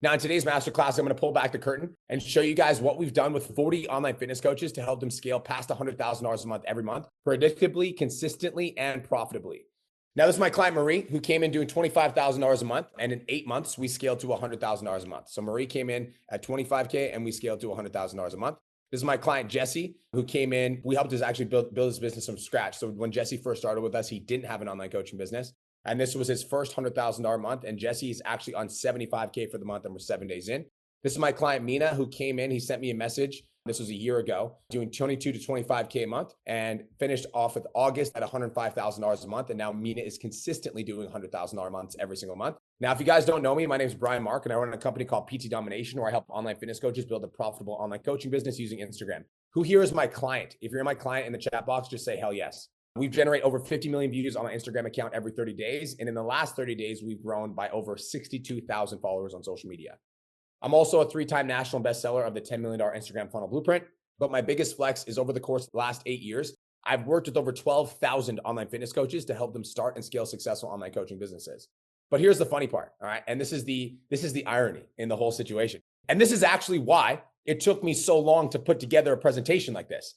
Now, in today's masterclass, I'm going to pull back the curtain and show you guys what we've done with 40 online fitness coaches to help them scale past $100,000 a month every month, predictably, consistently, and profitably. Now, this is my client, Marie, who came in doing $25,000 a month. And in 8 months, we scaled to $100,000 a month. So Marie came in at 25K and we scaled to $100,000 a month. This is my client, Jesse, who came in. We helped us actually build his business from scratch. So when Jesse first started with us, he didn't have an online coaching business. And this was his first $100,000 month. And Jesse is actually on 75K for the month, and we're 7 days in. This is my client, Mina, who came in. He sent me a message. This was a year ago, doing 22 to 25K a month, and finished off with August at $105,000 a month. And now Mina is consistently doing $100,000 months every single month. Now, if you guys don't know me, my name is Brian Mark, and I run a company called PT Domination, where I help online fitness coaches build a profitable online coaching business using Instagram. Who here is my client? If you're my client in the chat box, just say hell yes. We generate over 50 million views on my Instagram account every 30 days. And in the last 30 days, we've grown by over 62,000 followers on social media. I'm also a 3-time national bestseller of the $10 million Instagram funnel blueprint. But my biggest flex is over the course of the last 8 years, I've worked with over 12,000 online fitness coaches to help them start and scale successful online coaching businesses. But here's the funny part, all right? And this is the irony in the whole situation. And this is actually why it took me so long to put together a presentation like this.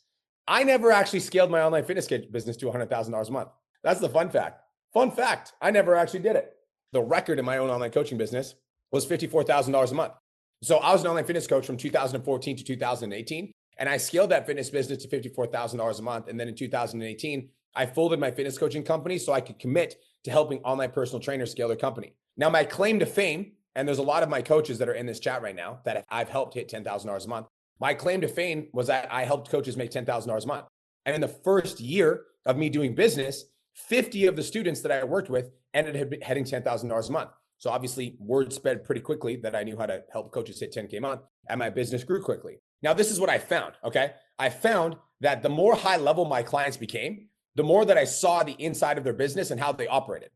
I never actually scaled my online fitness business to $100,000 a month. That's the fun fact. Fun fact, I never actually did it. The record in my own online coaching business was $54,000 a month. So I was an online fitness coach from 2014 to 2018. And I scaled that fitness business to $54,000 a month. And then in 2018, I folded my fitness coaching company so I could commit to helping online personal trainers scale their company. Now, my claim to fame, and there's a lot of my coaches that are in this chat right now that I've helped hit $10,000 a month. My claim to fame was that I helped coaches make $10,000 a month. And in the first year of me doing business, 50 of the students that I worked with ended up hitting $10,000 a month. So obviously word spread pretty quickly that I knew how to help coaches hit 10K a month, and my business grew quickly. Now, this is what I found, okay? I found that the more high level my clients became, the more that I saw the inside of their business and how they operated.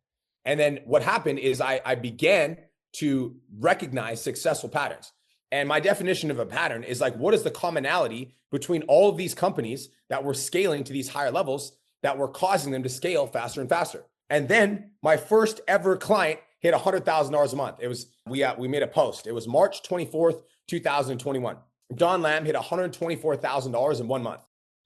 And then what happened is I began to recognize successful patterns. And my definition of a pattern is like, what is the commonality between all of these companies that were scaling to these higher levels that were causing them to scale faster and faster? And then my first ever client hit $100,000 a month. It was, we made a post. It was March 24th, 2021. Don Lamb hit $124,000 in 1 month.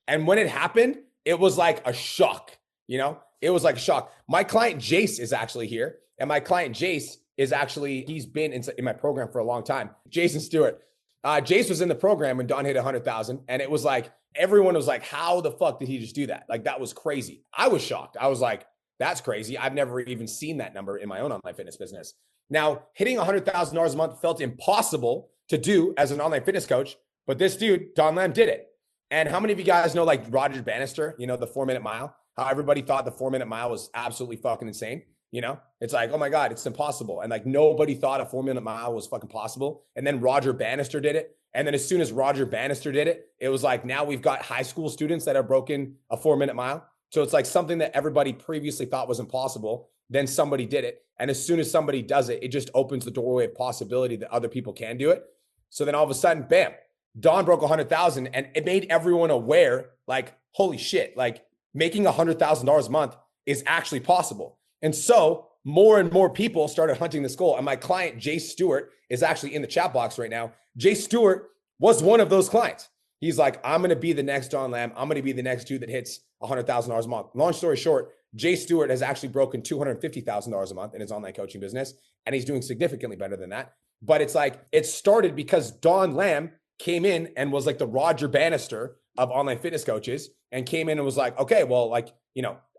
And when it happened, it was like a shock, it was like a shock. My client Jace is actually here. And my client Jace is actually, he's been in my program for a long time. Jason Stewart. Jace was in the program when Don hit 100,000. And it was like, everyone was like, how the fuck did he just do that? Like, that was crazy. I was shocked. I was like, that's crazy. I've never even seen that number in my own online fitness business. Now, hitting $100,000 a month felt impossible to do as an online fitness coach, but this dude, Don Lamb, did it. And how many of you guys know like Roger Bannister, the 4-minute mile, how everybody thought the 4-minute mile was absolutely fucking insane. It's like, oh my God, it's impossible. And like nobody thought a 4-minute mile was fucking possible. And then Roger Bannister did it. And then as soon as Roger Bannister did it, it was like, now we've got high school students that have broken a 4-minute mile. So it's like something that everybody previously thought was impossible. Then somebody did it. And as soon as somebody does it, it just opens the doorway of possibility that other people can do it. So then all of a sudden, bam, Don broke 100,000, and it made everyone aware, like, holy shit, like making $100,000 a month is actually possible. And so more and more people started hunting this goal. And my client, Jace Stewart, is actually in the chat box right now. Jace Stewart was one of those clients. He's like, I'm going to be the next Don Lamb. I'm going to be the next dude that hits $100,000 a month. Long story short, Jace Stewart has actually broken $250,000 a month in his online coaching business, and he's doing significantly better than that. But it's like, it started because Don Lamb came in and was like the Roger Bannister of online fitness coaches, and came in and was like, okay, well, like,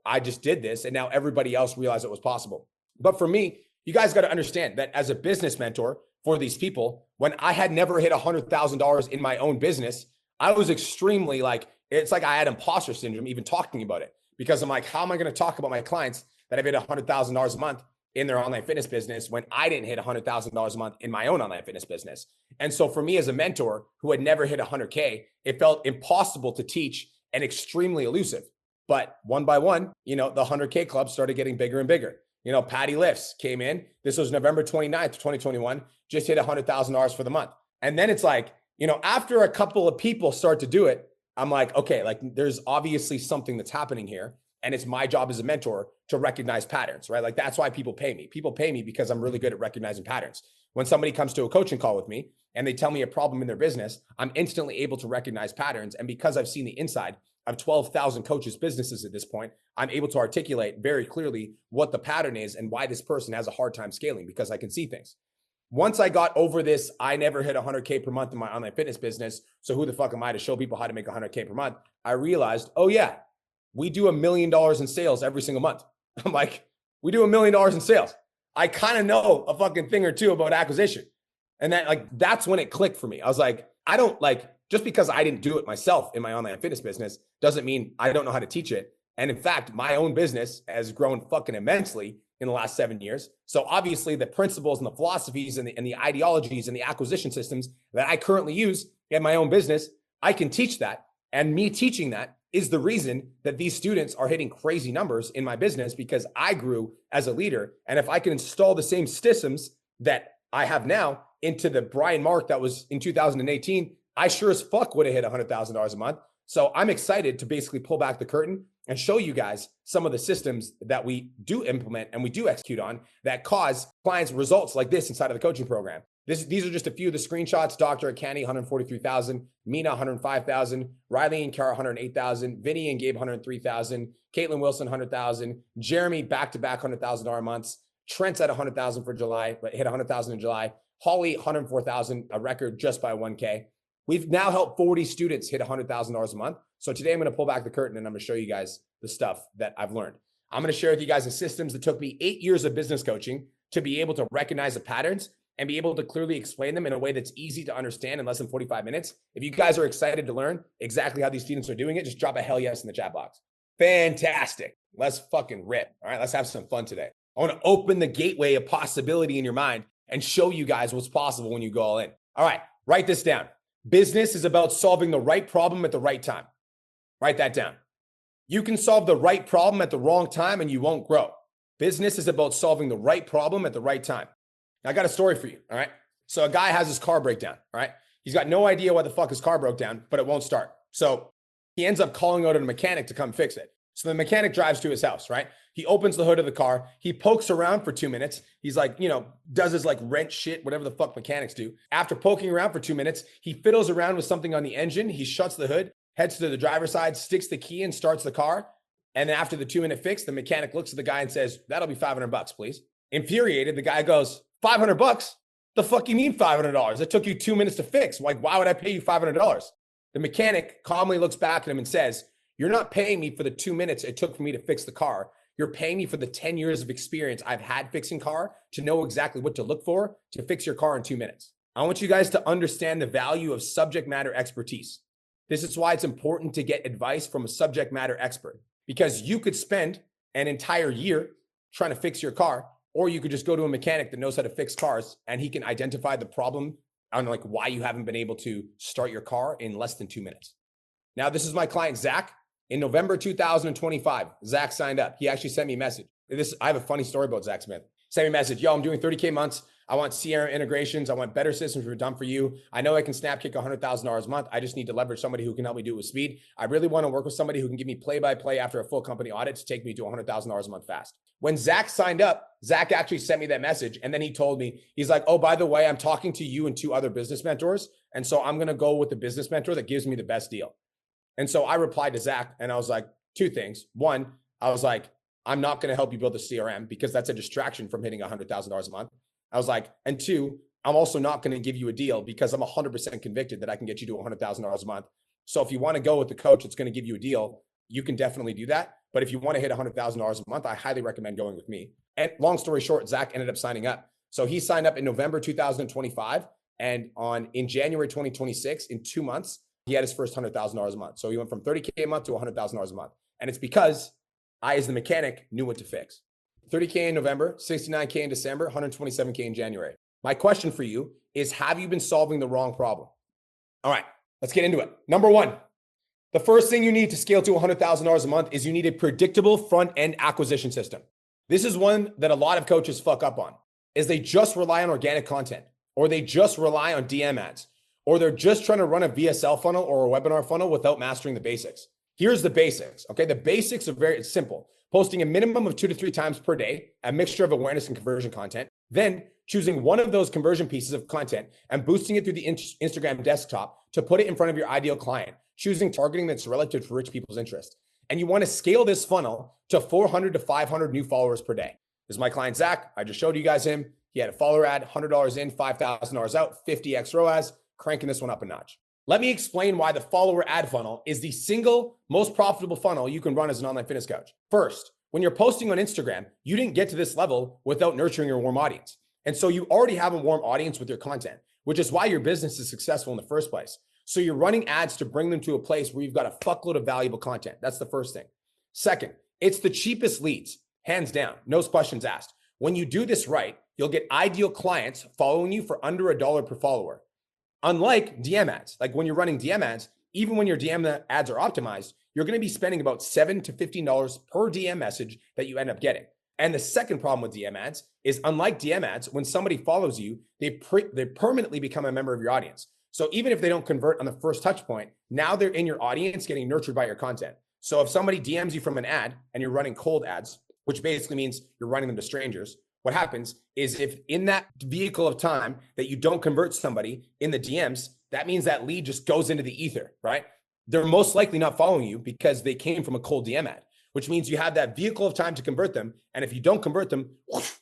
I just did this, and now everybody else realized it was possible. But for me, you guys got to understand that as a business mentor for these people, when I had never hit $100,000 in my own business, I was extremely like, it's like I had imposter syndrome even talking about it, because I'm like, how am I going to talk about my clients that have hit $100,000 a month in their online fitness business when I didn't hit $100,000 a month in my own online fitness business? And so for me as a mentor who had never hit 100K, it felt impossible to teach and extremely elusive. But one by one, the 100K club started getting bigger and bigger. Patty Lifts came in. This was November 29th, 2021, just hit $100,000 for the month. And then it's like, after a couple of people start to do it, I'm like, okay, like there's obviously something that's happening here. And it's my job as a mentor to recognize patterns, right? Like that's why people pay me. People pay me because I'm really good at recognizing patterns. When somebody comes to a coaching call with me and they tell me a problem in their business, I'm instantly able to recognize patterns. And because I've seen the inside of 12,000 coaches' businesses at this point, I'm able to articulate very clearly what the pattern is and why this person has a hard time scaling, because I can see things. Once I got over this, I never hit 100K per month in my online fitness business. So who the fuck am I to show people how to make 100K per month? I realized, oh yeah, we do $1 million in sales every single month. I'm like, we do $1 million in sales. I kind of know a fucking thing or two about acquisition. And that's when it clicked for me. I was like, I don't just because I didn't do it myself in my online fitness business doesn't mean I don't know how to teach it. And in fact, my own business has grown fucking immensely in the last 7 years. So obviously the principles and the philosophies and the ideologies and the acquisition systems that I currently use in my own business, I can teach that. And me teaching that is the reason that these students are hitting crazy numbers in my business, because I grew as a leader. And if I can install the same systems that I have now into the Brian Mark that was in 2018, I sure as fuck would have hit $100,000 a month. So I'm excited to basically pull back the curtain and show you guys some of the systems that we do implement and we do execute on that cause clients results like this inside of the coaching program. These are just a few of the screenshots. Dr. Akani, 143,000, Mina, 105,000, Riley and Kara, 108,000, Vinny and Gabe, 103,000, Caitlin Wilson, 100,000, Jeremy, back-to-back $100,000 months, Trent's at 100,000 for July, but hit 100,000 in July, Holly, 104,000, a record just by 1K. We've now helped 40 students hit $100,000 a month. So today I'm going to pull back the curtain and I'm going to show you guys the stuff that I've learned. I'm going to share with you guys the systems that took me 8 years of business coaching to be able to recognize the patterns and be able to clearly explain them in a way that's easy to understand in less than 45 minutes. If you guys are excited to learn exactly how these students are doing it, just drop a hell yes in the chat box. Fantastic. Let's fucking rip. All right, let's have some fun today. I want to open the gateway of possibility in your mind and show you guys what's possible when you go all in. All right, write this down. Business is about solving the right problem at the right time. Write that down. You can solve the right problem at the wrong time and you won't grow. Business is about solving the right problem at the right time. Now, I got a story for you, all right? So a guy has his car break down, all right? He's got no idea why the fuck his car broke down, but it won't start. So he ends up calling out a mechanic to come fix it. So the mechanic drives to his house, right? He opens the hood of the car. He pokes around for 2 minutes. He's like, does his wrench shit, whatever the fuck mechanics do. After poking around for 2 minutes, he fiddles around with something on the engine. He shuts the hood, heads to the driver's side, sticks the key in, starts the car. And then after the 2-minute fix, the mechanic looks at the guy and says, that'll be $500, please. Infuriated, the guy goes, $500? The fuck you mean $500? It took you 2 minutes to fix. Like, why would I pay you $500? The mechanic calmly looks back at him and says, you're not paying me for the 2 minutes it took for me to fix the car. You're paying me for the 10 years of experience I've had fixing car to know exactly what to look for to fix your car in 2 minutes. I want you guys to understand the value of subject matter expertise. This is why it's important to get advice from a subject matter expert, because you could spend an entire year trying to fix your car, or you could just go to a mechanic that knows how to fix cars and he can identify the problem on why you haven't been able to start your car in less than 2 minutes. Now, this is my client, Zach. In November 2025, Zach signed up. He actually sent me a message. I have a funny story about Zach Smith. Sent me a message. Yo, I'm doing 30K months. I want Sierra integrations. I want better systems for done for you. I know I can snap kick $100,000 a month. I just need to leverage somebody who can help me do it with speed. I really want to work with somebody who can give me play-by-play after a full company audit to take me to $100,000 a month fast. When Zach signed up, Zach actually sent me that message. And then he told me, he's like, oh, by the way, I'm talking to you and 2 other business mentors. And so I'm going to go with the business mentor that gives me the best deal. And so I replied to Zach and I was like, 2 things. One, I was like, I'm not going to help you build a CRM because that's a distraction from hitting $100,000 a month. I was like, and 2, I'm also not going to give you a deal because I'm 100% convicted that I can get you to $100,000 a month. So if you want to go with the coach that's going to give you a deal, you can definitely do that. But if you want to hit $100,000 a month, I highly recommend going with me. And long story short, Zach ended up signing up. So he signed up in November 2025. And in January 2026, in 2 months, he had his first $100,000 a month. So he went from 30K a month to $100,000 a month. And it's because I, as the mechanic, knew what to fix. 30K in November, 69K in December, 127K in January. My question for you is, have you been solving the wrong problem? All right, let's get into it. Number 1, the first thing you need to scale to $100,000 a month is you need a predictable front-end acquisition system. This is one that a lot of coaches fuck up on, is they just rely on organic content, or they just rely on DM ads, or they're just trying to run a VSL funnel or a webinar funnel without mastering the basics. Here's the basics, okay? The basics are very simple, posting a minimum of 2 to 3 times per day, a mixture of awareness and conversion content, then choosing one of those conversion pieces of content and boosting it through the Instagram desktop to put it in front of your ideal client, choosing targeting that's relative to rich people's interest. And you want to scale this funnel to 400 to 500 new followers per day. This is my client, Zach. I just showed you guys him. He had a follower ad, $100 in, $5,000 out, 50x ROAS, cranking this one up a notch. Let me explain why the follower ad funnel is the single most profitable funnel you can run as an online fitness coach. First, when you're posting on Instagram, you didn't get to this level without nurturing your warm audience. And so you already have a warm audience with your content, which is why your business is successful in the first place. So you're running ads to bring them to a place where you've got a fuckload of valuable content. That's the first thing. Second, it's the cheapest leads, hands down, no questions asked. When you do this right, you'll get ideal clients following you for under $1 per follower. Unlike DM ads, like when you're running DM ads, even when your DM ads are optimized, you're going to be spending about $7 to $15 per DM message that you end up getting. And the second problem with DM ads is, unlike DM ads, when somebody follows you, they permanently become a member of your audience. So even if they don't convert on the first touch point, now they're in your audience getting nurtured by your content. So if somebody DMs you from an ad and you're running cold ads, which basically means you're running them to strangers, what happens is, if in that vehicle of time that you don't convert somebody in the DMs, that means that lead just goes into the ether, right? They're most likely not following you because they came from a cold DM ad, which means you have that vehicle of time to convert them. And if you don't convert them,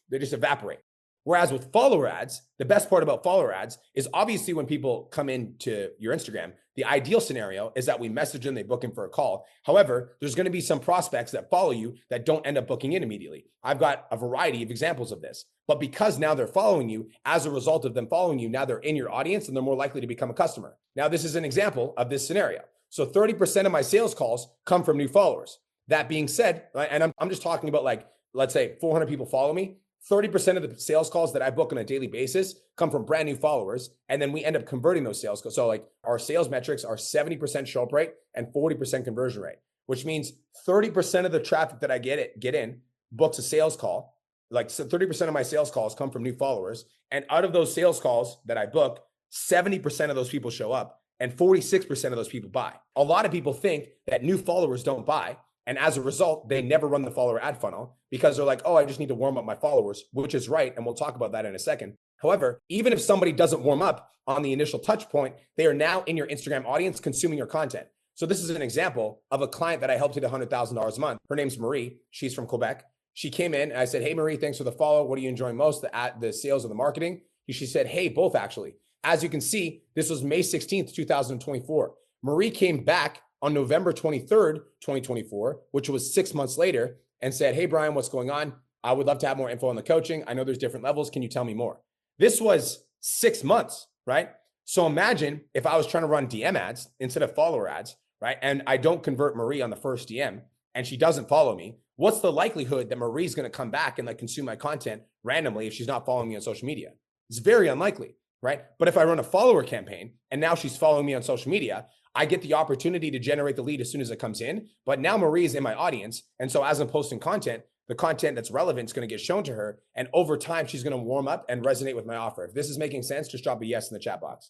they just evaporate. Whereas with follower ads, the best part about follower ads is, obviously when people come into your Instagram, the ideal scenario is that we message them, they book in for a call. However, there's going to be some prospects that follow you that don't end up booking in immediately. I've got a variety of examples of this, but because now they're following you, as a result of them following you, now they're in your audience and they're more likely to become a customer. Now, this is an example of this scenario. So 30% of my sales calls come from new followers. That being said, and I'm just talking about, like, let's say 400 people follow me. 30% of the sales calls that I book on a daily basis come from brand new followers. And then we end up converting those sales calls. So like our sales metrics are 70% show up rate and 40% conversion rate, which means 30% of the traffic that I get in books a sales call. Like, so 30% of my sales calls come from new followers. And out of those sales calls that I book, 70% of those people show up and 46% of those people buy. A lot of people think that new followers don't buy. And as a result, they never run the follower ad funnel because they're like, oh, I just need to warm up my followers, which is right. And we'll talk about that in a second. However, even if somebody doesn't warm up on the initial touch point, they are now in your Instagram audience consuming your content. So this is an example of a client that I helped hit $100,000 a month. Her name's Marie. She's from Quebec. She came in and I said, hey, Marie, thanks for the follow. What are you enjoying most, the sales or the marketing? She said, hey, both actually. As you can see, this was May 16th, 2024. Marie came back on November 23rd, 2024, which was 6 months later, and said, hey, Brian, what's going on? I would love to have more info on the coaching. I know there's different levels. Can you tell me more? This was 6 months, right? So imagine if I was trying to run DM ads instead of follower ads, right? And I don't convert Marie on the first DM and she doesn't follow me. What's the likelihood that Marie's going to come back and like consume my content randomly if she's not following me on social media? It's very unlikely, right? But if I run a follower campaign and now she's following me on social media, I get the opportunity to generate the lead as soon as it comes in. But now Marie is in my audience. And so as I'm posting content, the content that's relevant is going to get shown to her. And over time, she's going to warm up and resonate with my offer. If this is making sense, just drop a yes in the chat box.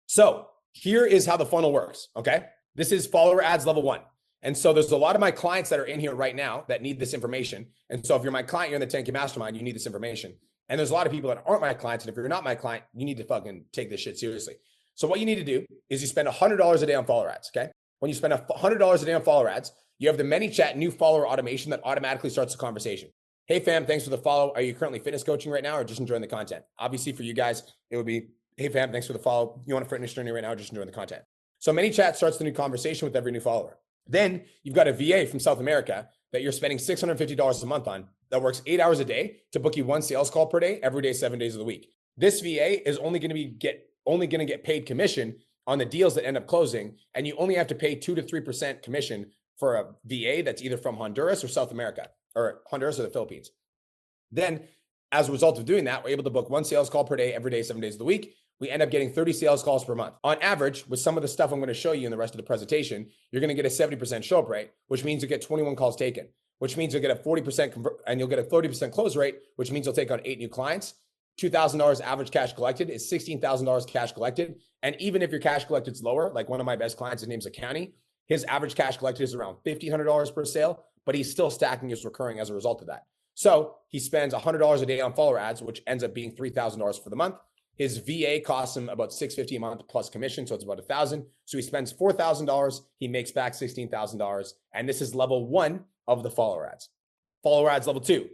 So here is how the funnel works. Okay. This is follower ads level 1. And so there's a lot of my clients that are in here right now that need this information. And so if you're my client, you're in the 10K mastermind, you need this information. And there's a lot of people that aren't my clients. And if you're not my client, you need to fucking take this shit seriously. So what you need to do is you spend $100 a day on follower ads, okay? When you spend $100 a day on follower ads, you have the ManyChat new follower automation that automatically starts the conversation. Hey fam, thanks for the follow. Are you currently fitness coaching right now or just enjoying the content? Obviously for you guys, it would be, hey fam, thanks for the follow. You want a fitness journey right now or just enjoying the content? So ManyChat starts the new conversation with every new follower. Then you've got a VA from South America that you're spending $650 a month on that works 8 hours a day to book you one sales call per day, every day, 7 days of the week. This VA is only going to get paid commission on the deals that end up closing. And you only have to pay 2 to 3% commission for a VA that's either from Honduras or South America, or Honduras or the Philippines. Then as a result of doing that, we're able to book one sales call per day, every day, 7 days of the week. We end up getting 30 sales calls per month. On average, with some of the stuff I'm going to show you in the rest of the presentation, you're going to get a 70% show up rate, which means you get 21 calls taken, which means you'll get a 40% and you'll get a 30% close rate, which means you'll take on 8 new clients. $2,000 average cash collected is $16,000 cash collected. And even if your cash collected is lower, like one of my best clients, his name's Accounting, his average cash collected is around $1,500 per sale. but he's still stacking his recurring as a result of that. So he spends $100 a day on follower ads, which ends up being $3,000 for the month. His VA costs him about $650 a month plus commission, so it's about $1,000. So he spends $4,000. He makes back $16,000, and this is level 1 of the follower ads. Follower ads level 2.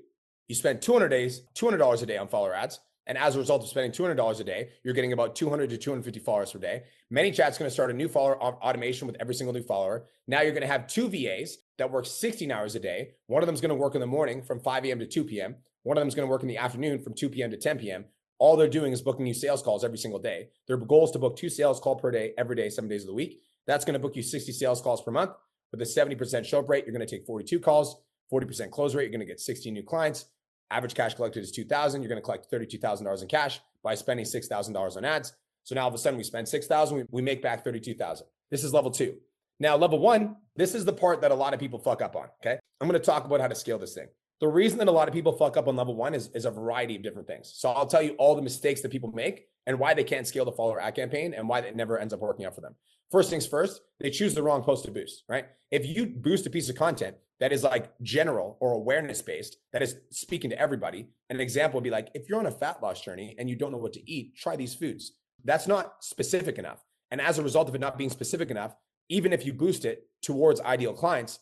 You spend $200 a day on follower ads. And as a result of spending $200 a day, you're getting about 200 to 250 followers per day. ManyChat's going to start a new follower automation with every single new follower. Now you're going to have 2 VAs that work 16 hours a day. One of them is going to work in the morning from 5 a.m. to 2 p.m. One of them is going to work in the afternoon from 2 p.m. to 10 p.m. All they're doing is booking you sales calls every single day. Their goal is to book 2 sales calls per day, every day, 7 days of the week. That's going to book you 60 sales calls per month. With a 70% show up rate, you're going to take 42 calls, 40% close rate. You're going to get 16 new clients. Average cash collected is $2,000. You're going to collect $32,000 in cash by spending $6,000 on ads. So now all of a sudden we spend $6,000, we make back $32,000. This is level 2. Now, level 1, this is the part that a lot of people fuck up on, okay? I'm going to talk about how to scale this thing. The reason that a lot of people fuck up on level 1 is a variety of different things. So I'll tell you all the mistakes that people make and why they can't scale the follower ad campaign and why it never ends up working out for them. First things first, they choose the wrong post to boost, right? If you boost a piece of content that is like general or awareness based, that is speaking to everybody, an example would be like, if you're on a fat loss journey and you don't know what to eat, try these foods. That's not specific enough. And as a result of it not being specific enough, even if you boost it towards ideal clients,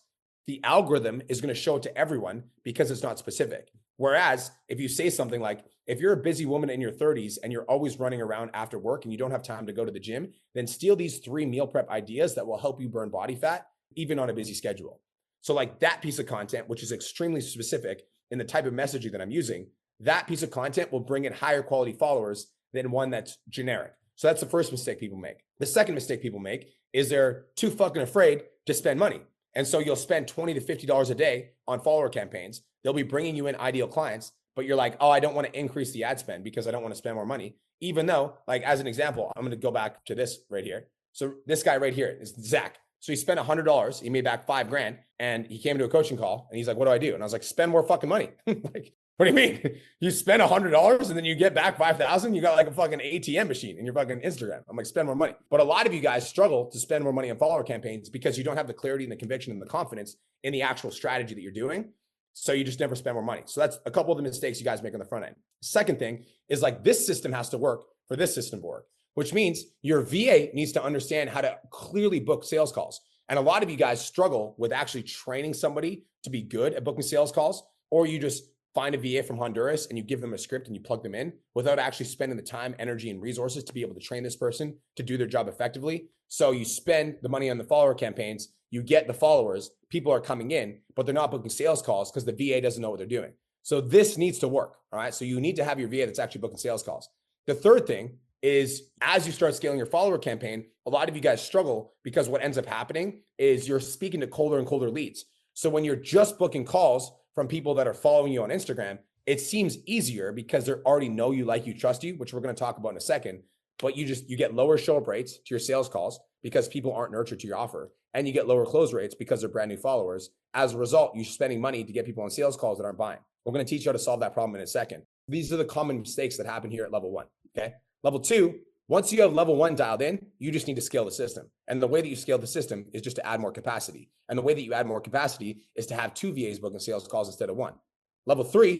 the algorithm is going to show it to everyone because it's not specific. Whereas if you say something like, if you're a busy woman in your 30s and you're always running around after work and you don't have time to go to the gym, then steal these 3 meal prep ideas that will help you burn body fat, even on a busy schedule. So like that piece of content, which is extremely specific in the type of messaging that I'm using, that piece of content will bring in higher quality followers than one that's generic. So that's the first mistake people make. The second mistake people make is they're too fucking afraid to spend money. And so you'll spend $20 to $50 a day on follower campaigns. They'll be bringing you in ideal clients, but you're like, oh, I don't want to increase the ad spend because I don't want to spend more money. Even though, like, as an example, I'm going to go back to this right here. So this guy right here is Zach. So he spent $100. He made back $5,000 and he came to a coaching call and he's like, what do I do? And I was like, spend more fucking money. Like, what do you mean? You spend $100 and then you get back 5,000? You got like a fucking ATM machine in your fucking Instagram. I'm like, spend more money. But a lot of you guys struggle to spend more money on follower campaigns because you don't have the clarity and the conviction and the confidence in the actual strategy that you're doing. So you just never spend more money. So that's a couple of the mistakes you guys make on the front end. Second thing is like this system has to work for this system to work, which means your VA needs to understand how to clearly book sales calls. And a lot of you guys struggle with actually training somebody to be good at booking sales calls, or you just find a VA from Honduras and you give them a script and you plug them in without actually spending the time, energy, and resources to be able to train this person to do their job effectively. So you spend the money on the follower campaigns, you get the followers, people are coming in, but they're not booking sales calls because the VA doesn't know what they're doing. So this needs to work, all right? So you need to have your VA that's actually booking sales calls. The third thing is as you start scaling your follower campaign, a lot of you guys struggle because what ends up happening is you're speaking to colder and colder leads. So when you're just booking calls from people that are following you on Instagram, it seems easier because they already know you, like you, trust you, which we're going to talk about in a second. But you get lower show up rates to your sales calls because people aren't nurtured to your offer. And you get lower close rates because they're brand new followers. As a result, you're spending money to get people on sales calls that aren't buying. We're going to teach you how to solve that problem in a second. These are the common mistakes that happen here at level 1. Okay. Level 2, once you have level 1 dialed in, you just need to scale the system. And the way that you scale the system is just to add more capacity. And the way that you add more capacity is to have 2 VAs booking sales calls instead of 1. Level 3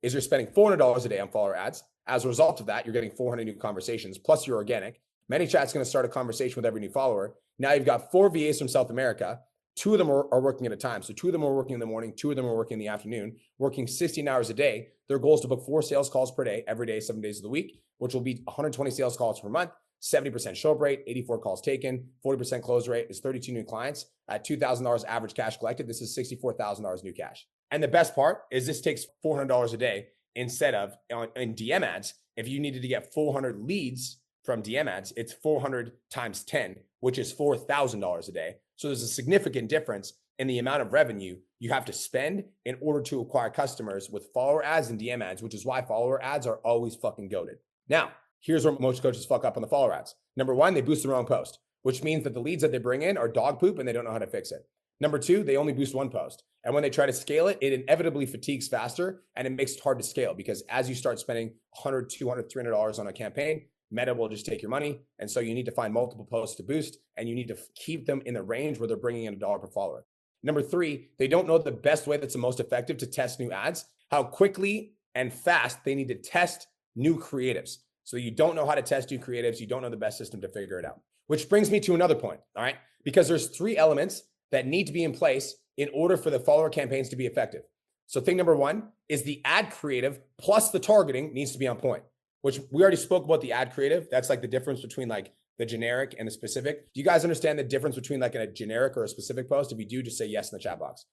is you're spending $400 a day on follower ads. As a result of that, you're getting 400 new conversations, plus you're organic. ManyChat's going to start a conversation with every new follower. Now you've got 4 VAs from South America. 2 of them are working at a time. So 2 of them are working in the morning, 2 of them are working in the afternoon, working 16 hours a day. Their goal is to book 4 sales calls per day, every day, 7 days of the week, which will be 120 sales calls per month, 70% show up rate, 84 calls taken, 40% close rate is 32 new clients at $2,000 average cash collected. This is $64,000 new cash. And the best part is this takes $400 a day instead of in DM ads. If you needed to get 400 leads from DM ads, it's 400 times 10, which is $4,000 a day. So there's a significant difference in the amount of revenue you have to spend in order to acquire customers with follower ads and DM ads, which is why follower ads are always fucking goated. Now, here's where most coaches fuck up on the follower ads. Number 1, they boost the wrong post, which means that the leads that they bring in are dog poop and they don't know how to fix it. Number 2, they only boost 1 post. And when they try to scale it, it inevitably fatigues faster and it makes it hard to scale because as you start spending $100, $200, $300 on a campaign, Meta will just take your money. And so you need to find multiple posts to boost and you need to keep them in the range where they're bringing in $1 per follower. Number three, they don't know the best way that's the most effective to test new ads, how quickly and fast they need to test new creatives. So you don't know how to test new creatives. You don't know the best system to figure it out. Which brings me to another point, all right? Because there's three elements that need to be in place in order for the follower campaigns to be effective. So thing number one is the ad creative plus the targeting needs to be on point, which we already spoke about the ad creative. That's like the difference between like the generic and the specific. Do you guys understand the difference between like a generic or a specific post? If you do, just say yes in the chat box.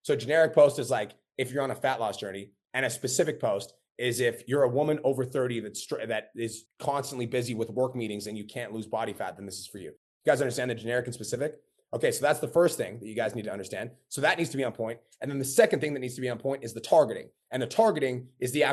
So generic post is like if you're on a fat loss journey, and a specific post is if you're a woman over 30 that is constantly busy with work meetings and you can't lose body fat, then this is for you. You guys understand the generic and specific? Okay, so that's the first thing that you guys need to understand. So that needs to be on point. And then the second thing that needs to be on point is the targeting. And the targeting is the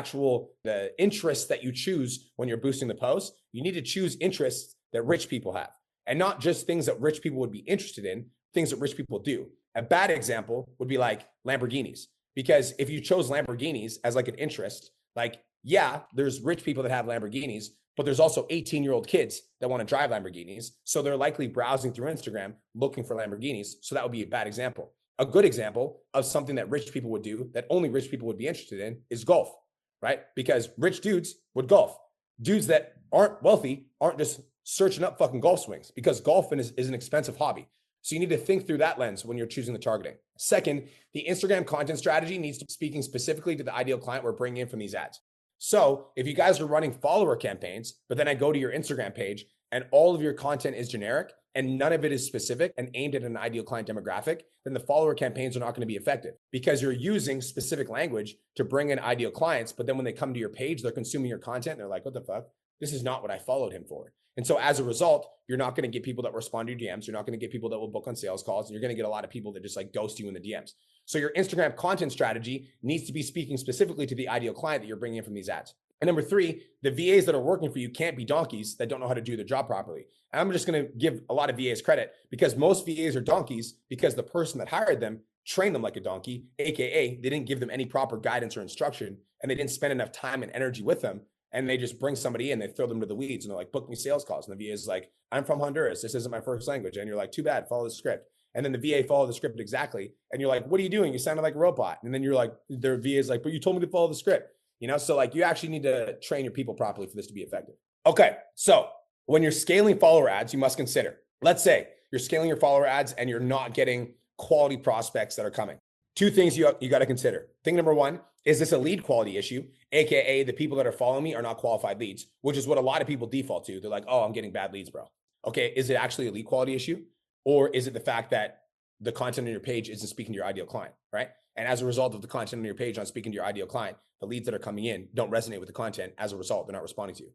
interests that you choose when you're boosting the post. You need to choose interests that rich people have, and not just things that rich people would be interested in, things that rich people do. A bad example would be like Lamborghinis. Because if you chose Lamborghinis as like an interest, like, yeah, there's rich people that have Lamborghinis, but there's also 18-year-old kids that want to drive Lamborghinis. So they're likely browsing through Instagram looking for Lamborghinis. So that would be a bad example. A good example of something that rich people would do that only rich people would be interested in is golf, right? Because rich dudes would golf. Dudes that aren't wealthy aren't just searching up fucking golf swings, because golf is an expensive hobby. So you need to think through that lens when you're choosing the targeting. Second, the Instagram content strategy needs to be speaking specifically to the ideal client we're bringing in from these ads. So if you guys are running follower campaigns, but then I go to your Instagram page and all of your content is generic and none of it is specific and aimed at an ideal client demographic, then the follower campaigns are not going to be effective because you're using specific language to bring in ideal clients. But then when they come to your page, they're consuming your content. And they're like, what the fuck? This is not what I followed him for. And so as a result, you're not going to get people that respond to your DMs. You're not going to get people that will book on sales calls. And you're going to get a lot of people that just like ghost you in the DMs. So your Instagram content strategy needs to be speaking specifically to the ideal client that you're bringing in from these ads. And number three, the VAs that are working for you can't be donkeys that don't know how to do their job properly. And I'm just going to give a lot of VAs credit because most VAs are donkeys because the person that hired them trained them like a donkey, AKA they didn't give them any proper guidance or instruction and they didn't spend enough time and energy with them. And they just bring somebody in, they throw them to the weeds and they're like, book me sales calls. And the VA is like, I'm from Honduras. This isn't my first language. And you're like, too bad, follow the script. And then the VA followed the script exactly. And you're like, what are you doing? You sounded like a robot. And then you're like, their VA is like, but you told me to follow the script. You know, so like you actually need to train your people properly for this to be effective. Okay, so when you're scaling follower ads, you must consider, let's say you're scaling your follower ads and you're not getting quality prospects that are coming. Two things you got to consider. Thing number one, is this a lead quality issue? AKA the people that are following me are not qualified leads, which is what a lot of people default to. They're like, oh, I'm getting bad leads, bro. Okay, is it actually a lead quality issue? Or is it the fact that the content on your page isn't speaking to your ideal client, right? And as a result of the content on your page not speaking to your ideal client, the leads that are coming in don't resonate with the content. As a result, they're not responding to you.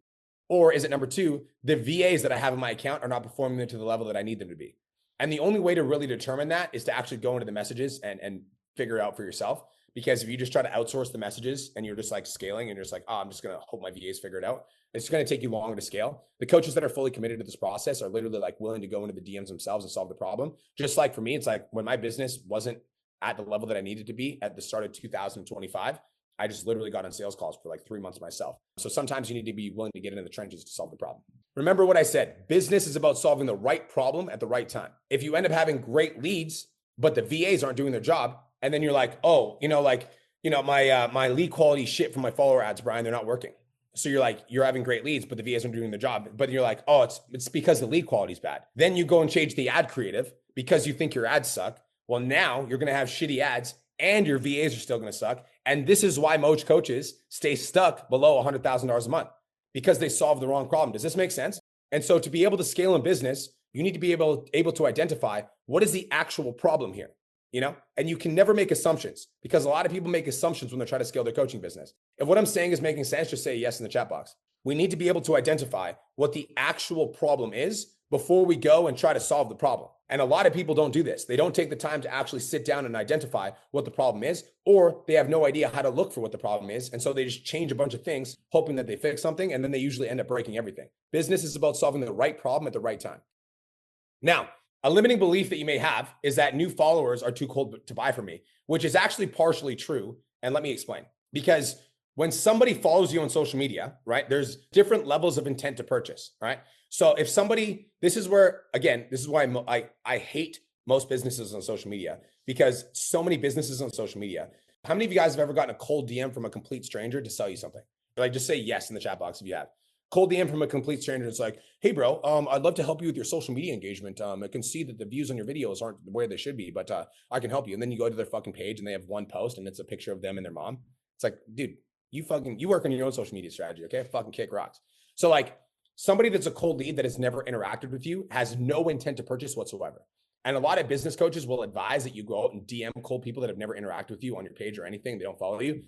Or is it number two, the VAs that I have in my account are not performing to the level that I need them to be? And the only way to really determine that is to actually go into the messages and figure it out for yourself. Because if you just try to outsource the messages and you're just like scaling and you're just like, oh, I'm just going to hope my VAs figure it out, it's going to take you longer to scale. The coaches that are fully committed to this process are literally like willing to go into the DMs themselves and solve the problem. Just like for me, it's like when my business wasn't at the level that I needed to be at the start of 2025, I just literally got on sales calls for like 3 months myself. So sometimes you need to be willing to get into the trenches to solve the problem. Remember what I said, business is about solving the right problem at the right time. If you end up having great leads, but the VAs aren't doing their job, and then you're like, oh, my lead quality shit from my follower ads, Brian, they're not working. So you're like, you're having great leads, but the VAs aren't doing the job. But you're like, oh, it's because the lead quality is bad. Then you go and change the ad creative because you think your ads suck. Well, now you're going to have shitty ads and your VAs are still going to suck. And this is why most coaches stay stuck below $100,000 a month because they solve the wrong problem. Does this make sense? And so to be able to scale in business, you need to be able to identify what is the actual problem here. And you can never make assumptions because a lot of people make assumptions when they try to scale their coaching business. If what I'm saying is making sense, just say yes in the chat box. We need to be able to identify what the actual problem is before we go and try to solve the problem. And a lot of people don't do this. They don't take the time to actually sit down and identify what the problem is, or they have no idea how to look for what the problem is. And so they just change a bunch of things, hoping that they fix something. And then they usually end up breaking everything. Business is about solving the right problem at the right time. Now, a limiting belief that you may have is that new followers are too cold to buy from me, which is actually partially true. And let me explain. Because when somebody follows you on social media, right, there's different levels of intent to purchase, right? So if somebody, this is why I hate most businesses on social media, because so many businesses on social media. How many of you guys have ever gotten a cold DM from a complete stranger to sell you something? Like, just say yes in the chat box if you have. Cold DM from a complete stranger. It's like, hey, bro, I'd love to help you with your social media engagement. I can see that the views on your videos aren't where they should be, but I can help you. And then you go to their fucking page and they have one post and it's a picture of them and their mom. It's like, dude, you work on your own social media strategy, okay? Fucking kick rocks. So like, somebody that's a cold lead that has never interacted with you has no intent to purchase whatsoever. And a lot of business coaches will advise that you go out and DM cold people that have never interacted with you on your page or anything. They don't follow you.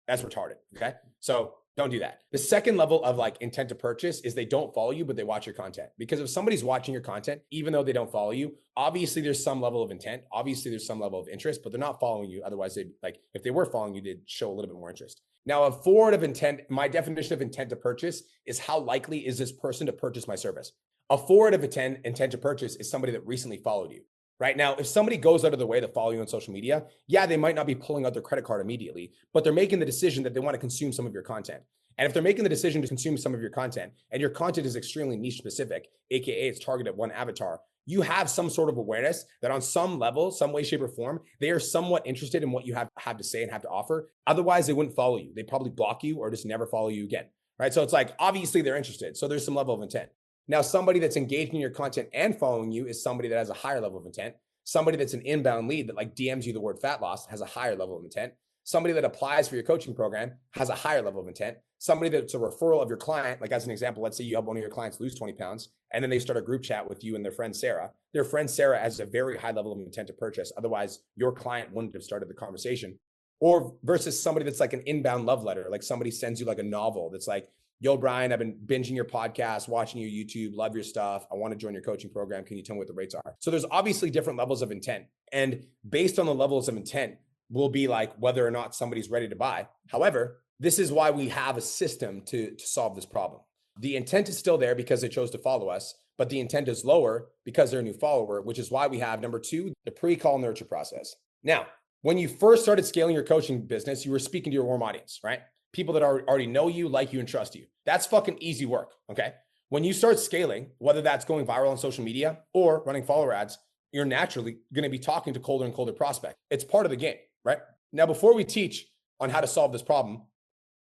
That's retarded. Okay. So don't do that. The second level of like intent to purchase is they don't follow you, but they watch your content. Because if somebody's watching your content, even though they don't follow you, obviously there's some level of intent. Obviously there's some level of interest, but they're not following you. Otherwise, they like, if they were following you, they'd show a little bit more interest. Now, a forward of intent, my definition of intent to purchase is how likely is this person to purchase my service? A forward of intent to purchase is somebody that recently followed you. Right now, if somebody goes out of the way to follow you on social media, yeah, they might not be pulling out their credit card immediately, but they're making the decision that they want to consume some of your content. And if they're making the decision to consume some of your content and your content is extremely niche specific, AKA it's targeted at one avatar, you have some sort of awareness that on some level, some way, shape, or form, they are somewhat interested in what you have to say and have to offer. Otherwise, they wouldn't follow you. They'd probably block you or just never follow you again, right? So it's like, obviously they're interested. So there's some level of intent. Now, somebody that's engaged in your content and following you is somebody that has a higher level of intent. Somebody that's an inbound lead that like DMs you the word fat loss has a higher level of intent. Somebody that applies for your coaching program has a higher level of intent. Somebody that's a referral of your client, like as an example, let's say you help one of your clients lose 20 pounds, and then they start a group chat with you and their friend Sarah. Their friend Sarah has a very high level of intent to purchase. Otherwise, your client wouldn't have started the conversation. Or versus somebody that's like an inbound love letter, like somebody sends you like a novel that's like, yo, Brian, I've been binging your podcast, watching your YouTube, love your stuff. I want to join your coaching program. Can you tell me what the rates are? So there's obviously different levels of intent. And based on the levels of intent will be like whether or not somebody's ready to buy. However, this is why we have a system to solve this problem. The intent is still there because they chose to follow us, but the intent is lower because they're a new follower, which is why we have number 2, the pre-call nurture process. Now, when you first started scaling your coaching business, you were speaking to your warm audience, right? People that already know you, like you, and trust you. That's fucking easy work, okay? When you start scaling, whether that's going viral on social media or running follower ads, you're naturally going to be talking to colder and colder prospects. It's part of the game, right? Now, before we teach on how to solve this problem,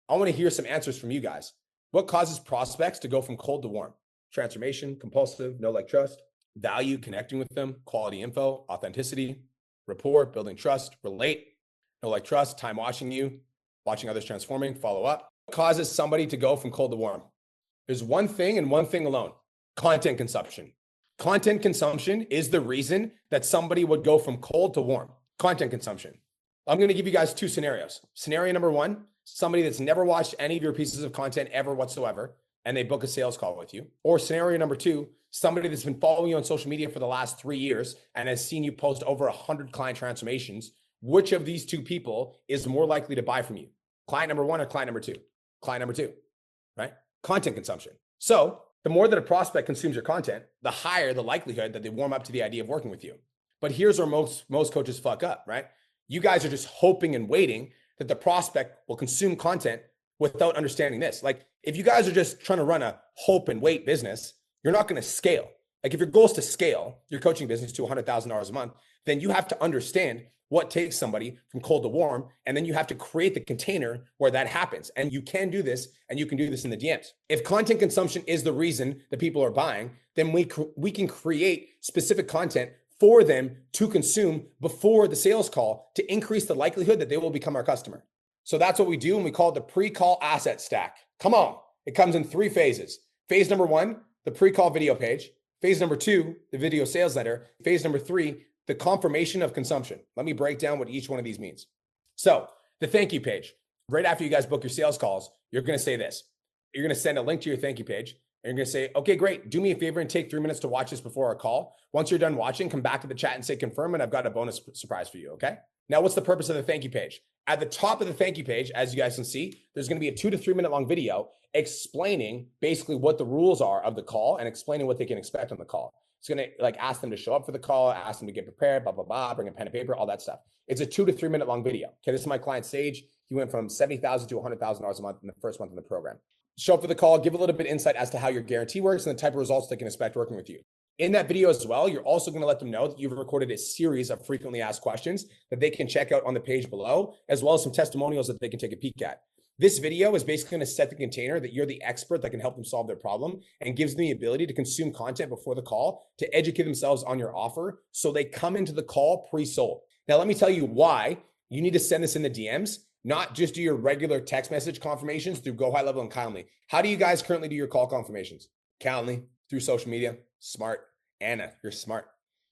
I want to hear some answers from you guys. What causes prospects to go from cold to warm? Transformation, compulsive, know, like, trust, value, connecting with them, quality info, authenticity, rapport, building trust, relate, know, like, trust, time watching you, watching others transforming, follow up. What causes somebody to go from cold to warm? There's one thing and one thing alone: content consumption. Content consumption is the reason that somebody would go from cold to warm. Content consumption. I'm going to give you guys 2 scenarios. Scenario number 1, somebody that's never watched any of your pieces of content ever whatsoever, and they book a sales call with you. Or scenario number 2, somebody that's been following you on social media for the last 3 years and has seen you post over 100 client transformations. Which of these 2 people is more likely to buy from you? Client number 1 or client number 2? Client number 2, right? Content consumption. So the more that a prospect consumes your content, the higher the likelihood that they warm up to the idea of working with you. But here's where most coaches fuck up, right? You guys are just hoping and waiting that the prospect will consume content without understanding this. Like, if you guys are just trying to run a hope and wait business, you're not going to scale. Like, if your goal is to scale your coaching business to $100,000 a month, then you have to understand what takes somebody from cold to warm. And then you have to create the container where that happens. And you can do this, and you can do this in the DMs. If content consumption is the reason that people are buying, then we can create specific content for them to consume before the sales call to increase the likelihood that they will become our customer. So that's what we do, and we call it the pre-call asset stack. Come on. It comes in 3 phases. Phase number 1, the pre-call video page. Phase number 2, the video sales letter. Phase number 3, the confirmation of consumption. Let me break down what each one of these means. So the thank you page, right after you guys book your sales calls, you're going to say this. You're going to send a link to your thank you page. And you're going to say, okay, great. Do me a favor and take 3 minutes to watch this before our call. Once you're done watching, come back to the chat and say confirm, and I've got a bonus surprise for you, okay? Now, what's the purpose of the thank you page? At the top of the thank you page, as you guys can see, there's going to be a 2 to 3 minute long video explaining basically what the rules are of the call and explaining what they can expect on the call. It's going to like ask them to show up for the call, ask them to get prepared, blah, blah, blah, bring a pen and paper, all that stuff. It's a 2 to 3 minute long video. Okay, this is my client Sage. He went from $70,000 to $100,000 a month in the first month in the program. Show up for the call, give a little bit of insight as to how your guarantee works and the type of results they can expect working with you. In that video as well, you're also going to let them know that you've recorded a series of frequently asked questions that they can check out on the page below, as well as some testimonials that they can take a peek at. This video is basically going to set the container that you're the expert that can help them solve their problem and gives them the ability to consume content before the call to educate themselves on your offer so they come into the call pre-sold. Now, let me tell you why you need to send this in the DMs, not just do your regular text message confirmations through Go High Level and Calendly. How do you guys currently do your call confirmations? Calendly, through social media, smart. Anna, you're smart.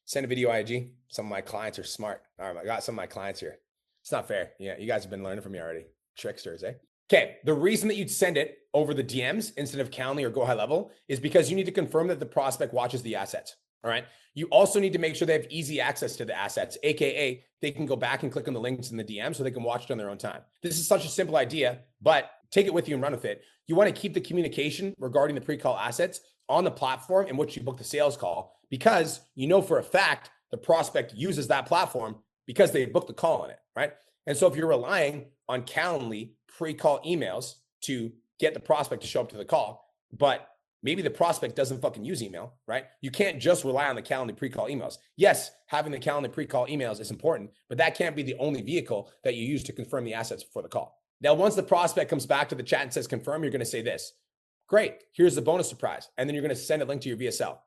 Send a video IG. Some of my clients are smart. All right, I got some of my clients here. It's not fair. Yeah, you guys have been learning from me already. Tricksters, eh? Okay, the reason that you'd send it over the DMs instead of Calendly or Go High Level is because you need to confirm that the prospect watches the assets. All right. You also need to make sure they have easy access to the assets, AKA they can go back and click on the links in the DM so they can watch it on their own time. This is such a simple idea, but take it with you and run with it. You want to keep the communication regarding the pre-call assets on the platform in which you book the sales call, because you know for a fact the prospect uses that platform because they booked the call on it, right? And so if you're relying on Calendly pre-call emails to get the prospect to show up to the call, but maybe the prospect doesn't fucking use email, right? You can't just rely on the Calendly pre-call emails. Yes, having the Calendly pre-call emails is important, but that can't be the only vehicle that you use to confirm the assets before the call. Now, once the prospect comes back to the chat and says confirm, you're going to say this: great, here's the bonus surprise. And then you're going to send a link to your VSL.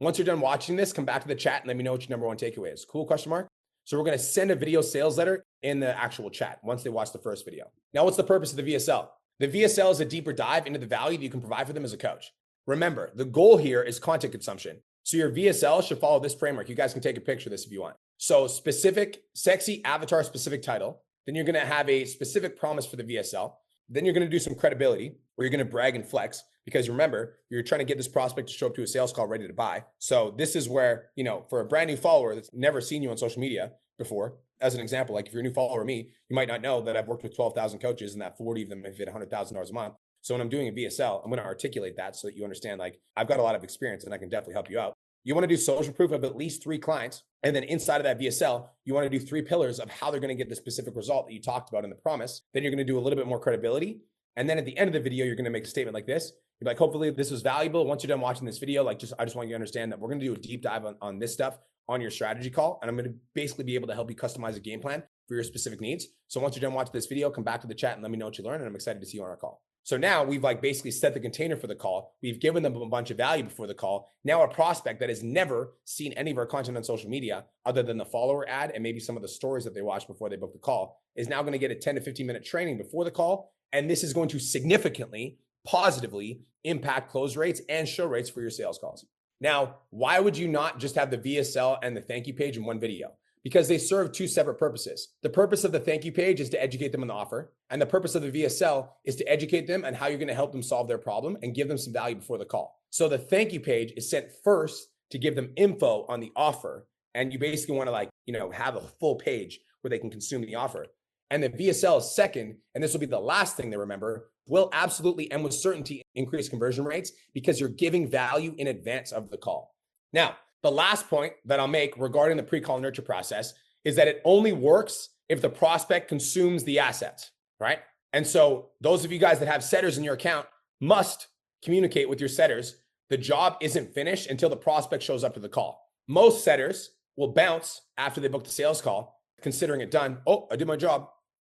Once you're done watching this, come back to the chat and let me know what your number one takeaway is. Cool, question mark? So we're going to send a video sales letter in the actual chat once they watch the first video. Now, what's the purpose of the VSL? The VSL is a deeper dive into the value that you can provide for them as a coach. Remember, the goal here is content consumption. So your VSL should follow this framework. You guys can take a picture of this if you want. So specific, sexy, avatar specific title. Then you're going to have a specific promise for the VSL. Then you're going to do some credibility where you're going to brag and flex, because remember, you're trying to get this prospect to show up to a sales call ready to buy. So this is where, for a brand new follower that's never seen you on social media before, as an example, like if you're a new follower of me, you might not know that I've worked with 12,000 coaches and that 40 of them have hit $100,000 a month. So when I'm doing a VSL, I'm going to articulate that so that you understand, like, I've got a lot of experience and I can definitely help you out. You want to do social proof of at least 3 clients. And then inside of that VSL, you want to do 3 pillars of how they're going to get the specific result that you talked about in the promise. Then you're going to do a little bit more credibility. And then at the end of the video, you're going to make a statement like this. You're like, hopefully this was valuable. Once you're done watching this video, I just want you to understand that we're going to do a deep dive on this stuff on your strategy call. And I'm going to basically be able to help you customize a game plan for your specific needs. So once you're done watching this video, come back to the chat and let me know what you learned. And I'm excited to see you on our call. So now we've basically set the container for the call. We've given them a bunch of value before the call. Now a prospect that has never seen any of our content on social media other than the follower ad and maybe some of the stories that they watched before they booked the call is now going to get a 10 to 15 minute training before the call. And this is going to significantly, positively impact close rates and show rates for your sales calls. Now, why would you not just have the VSL and the thank you page in one video? Because they serve 2 separate purposes. The purpose of the thank you page is to educate them on the offer. And the purpose of the VSL is to educate them on how you're going to help them solve their problem and give them some value before the call. So the thank you page is sent first to give them info on the offer. And you basically want to have a full page where they can consume the offer. And the VSL is second, and this will be the last thing they remember, will absolutely and with certainty increase conversion rates because you're giving value in advance of the call. Now, the last point that I'll make regarding the pre-call nurture process is that it only works if the prospect consumes the assets, right? And so those of you guys that have setters in your account must communicate with your setters. The job isn't finished until the prospect shows up to the call. Most setters will bounce after they book the sales call, considering it done. Oh, I did my job.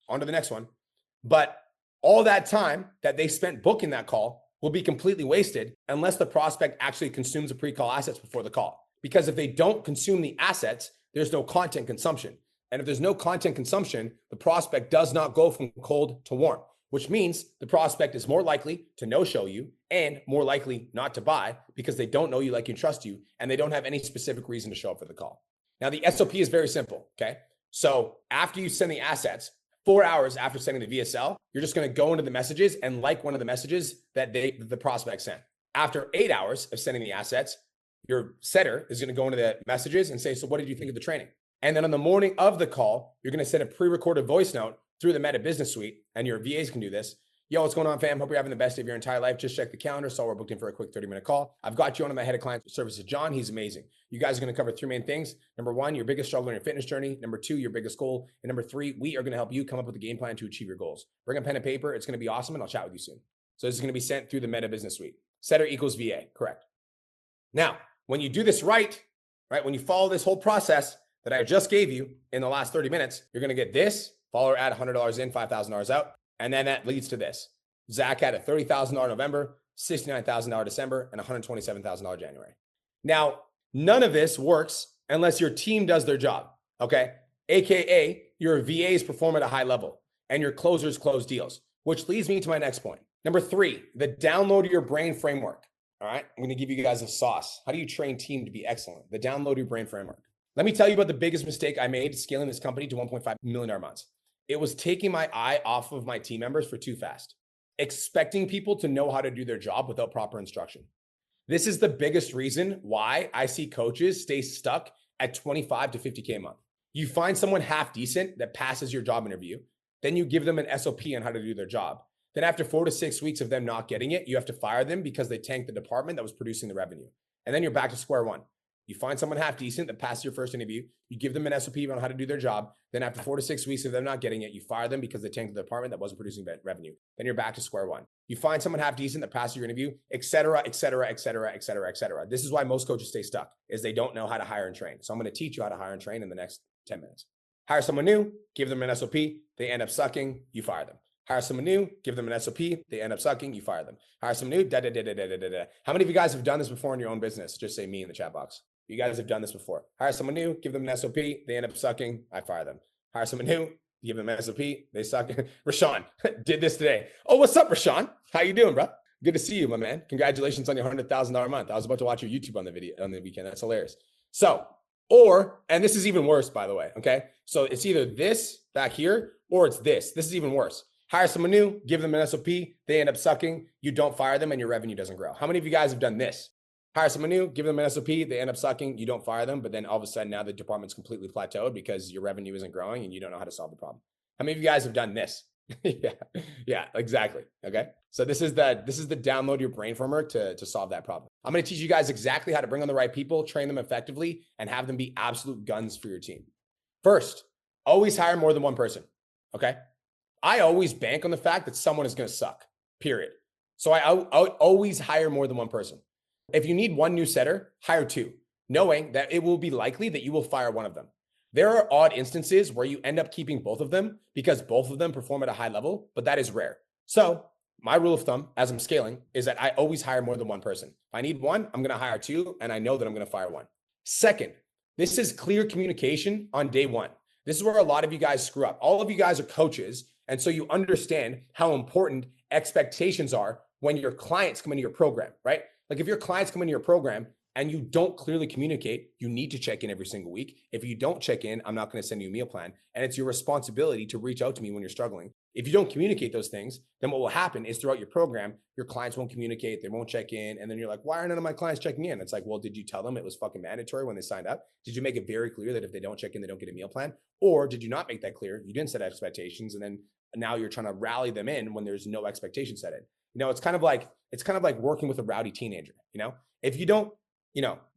On to the next one. But all that time that they spent booking that call will be completely wasted unless the prospect actually consumes the pre-call assets before the call. Because if they don't consume the assets, there's no content consumption. And if there's no content consumption, the prospect does not go from cold to warm, which means the prospect is more likely to no-show you and more likely not to buy because they don't know you, like you, trust you, and they don't have any specific reason to show up for the call. Now, the SOP is very simple, okay? So after you send the assets, 4 hours after sending the VSL, you're just going to go into the messages and like one of the messages that the prospect sent. After 8 hours of sending the assets, your setter is going to go into the messages and say, so what did you think of the training? And then on the morning of the call, you're going to send a pre-recorded voice note through the Meta Business Suite, and your VAs can do this. Yo, what's going on, fam? Hope you're having the best day of your entire life. Just check the calendar. So we're booked in for a quick 30-minute call. I've got you on my head of client services, John. He's amazing. You guys are going to cover 3 main things. Number 1, your biggest struggle in your fitness journey. Number 2, your biggest goal. And number 3, we are going to help you come up with a game plan to achieve your goals. Bring a pen and paper. It's going to be awesome, and I'll chat with you soon. So this is going to be sent through the Meta Business Suite. Setter equals VA, correct. Now, When you do this right, when you follow this whole process that I just gave you in the last 30 minutes, you're going to get this. Follower add $100 in, $5,000 out. And then that leads to this. Zach had a $30,000 November, $69,000 December, and $127,000 January. Now, none of this works unless your team does their job, okay? AKA your VAs perform at a high level and your closers close deals, which leads me to my next point. Number 3, the download your brain framework. All right, I'm going to give you guys a sauce. How do you train team to be excellent? The download your brain framework. Let me tell you about the biggest mistake I made scaling this company to 1.5 million months. It was taking my eye off of my team members for too fast, expecting people to know how to do their job without proper instruction. This is the biggest reason why I see coaches stay stuck at 25 to 50K a month. You find someone half decent that passes your job interview, then you give them an SOP on how to do their job. Then after 4 to 6 weeks of them not getting it, you have to fire them because they tanked the department that was producing the revenue. And then you're back to square one. You find someone half decent that passes your first interview, you give them an SOP on how to do their job. Then after 4 to 6 weeks of them not getting it, you fire them because they tanked the department that wasn't producing revenue. Then you're back to square one. You find someone half decent that passes your interview, et cetera, et cetera, et cetera, et cetera, et cetera. This is why most coaches stay stuck, is they don't know how to hire and train. So I'm going to teach you how to hire and train in the next 10 minutes. Hire someone new, give them an SOP, they end up sucking, you fire them. Hire someone new, give them an SOP, they end up sucking, you fire them. Hire someone new, da da da da da da da. How many of you guys have done this before in your own business? Just say me in the chat box. You guys have done this before. Hire someone new, give them an SOP, they end up sucking, I fire them. Hire someone new, give them an SOP, they suck. Rashawn did this today. Oh, what's up, Rashawn? How you doing, bro? Good to see you, my man. Congratulations on your $100,000 month. I was about to watch your YouTube on the weekend. That's hilarious. So, and this is even worse, by the way. Okay. So it's either this back here or it's this. This is even worse. Hire someone new, give them an SOP, they end up sucking, you don't fire them, and your revenue doesn't grow. How many of you guys have done this? Hire someone new, give them an SOP, they end up sucking, you don't fire them, but then all of a sudden now the department's completely plateaued because your revenue isn't growing and you don't know how to solve the problem. How many of you guys have done this? yeah, exactly. Okay. So this is the download your brain framework to solve that problem. I'm going to teach you guys exactly how to bring on the right people, train them effectively, and have them be absolute guns for your team. First, always hire more than one person. Okay. I always bank on the fact that someone is going to suck, period. So I always hire more than one person. If you need one new setter, hire 2, knowing that it will be likely that you will fire one of them. There are odd instances where you end up keeping both of them because both of them perform at a high level, but that is rare. So my rule of thumb as I'm scaling is that I always hire more than one person. If I need one, I'm going to hire 2, and I know that I'm going to fire 1. Second, this is clear communication on day 1. This is where a lot of you guys screw up. All of you guys are coaches, and so you understand how important expectations are when your clients come into your program, right? Like if your clients come into your program and you don't clearly communicate, you need to check in every single week. If you don't check in, I'm not going to send you a meal plan. And it's your responsibility to reach out to me when you're struggling. If you don't communicate those things, then what will happen is throughout your program, your clients won't communicate, they won't check in. And then you're like, why are none of my clients checking in? It's like, well, did you tell them it was fucking mandatory when they signed up? Did you make it very clear that if they don't check in, they don't get a meal plan? Or did you not make that clear? You didn't set expectations. And then now you're trying to rally them in when there's no expectation set in. You know, it's kind of like working with a rowdy teenager. You know, if you don't,